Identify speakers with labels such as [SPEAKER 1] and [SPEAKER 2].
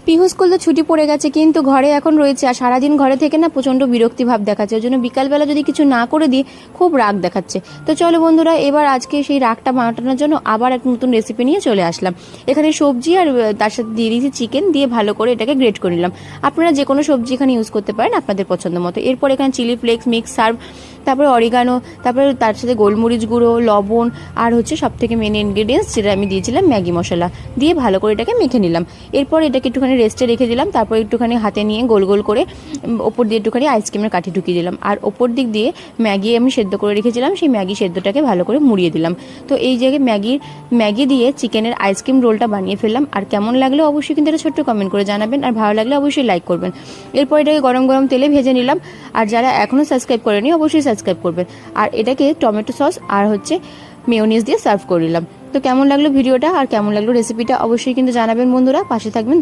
[SPEAKER 1] Pihu school তো ছুটি পড়ে গেছে, কিন্তু ঘরে এখন রয়েছে। আর সারাদিন ঘরে থেকে না প্রচণ্ড বিরক্তি ভাব দেখাচ্ছে। ওই জন্য বিকালবেলা যদি কিছু না করে দিই খুব রাগ দেখাচ্ছে। তো চলো বন্ধুরা, এবার আজকে সেই রাগটা মাটানোর জন্য আবার এক নতুন রেসিপি নিয়ে চলে আসলাম। এখানে সবজি আর তার সাথে দিয়ে দিয়েছি চিকেন, দিয়ে ভালো করে এটাকে গ্রেট করে নিলাম। আপনারা যে কোনো সবজি এখানে ইউজ করতে পারেন আপনাদের পছন্দ মতো। এরপর এখানে চিলি ফ্লেক্স, মিক্স সার্ভ, তারপরে অরিগানো, তারপরে তার সাথে গোলমরিচ গুঁড়ো, লবণ, আর হচ্ছে সব থেকে মেন ইনগ্রিডিয়েন্টস যেটা আমি দিয়েছিলাম ম্যাগি মশলা, দিয়ে ভালো করে এটাকে মেখে নিলাম। এরপর এটাকে একটুখানি রেস্টে রেখে দিলাম। তারপর একটুখানি হাতে নিয়ে গোল গোল করে ওপর দিয়ে একটুখানি আইসক্রিমের কাঠি ঢুকিয়ে দিলাম। আর ওপর দিক দিয়ে ম্যাগি আমি সেদ্ধ করে রেখেছিলাম, সেই ম্যাগি সেদ্ধটাকে ভালো করে মুড়িয়ে দিলাম। তো এই জায়গায় ম্যাগি দিয়ে চিকেনের আইসক্রিম রোলটা বানিয়ে ফেললাম। আর কেমন লাগলো অবশ্যই কিন্তু এটা ছোট্ট কমেন্ট করে জানাবেন, আর ভালো লাগলে অবশ্যই লাইক করবেন। এরপর এটাকে গরম গরম তেলে ভেজে নিলাম। আর যারা এখনও সাবস্ক্রাইব করেনি অবশ্যই সাবস্ক্রাইব করবেন। আর এটাকে টমেটো সস আর হচ্ছে মেয়োনিজ দিয়ে সার্ভ করে নিলাম। তো কেমন লাগলো ভিডিওটা আর কেমন লাগলো রেসিপিটা অবশ্যই কিন্তু জানাবেন বন্ধুরা, পাশে থাকবেন।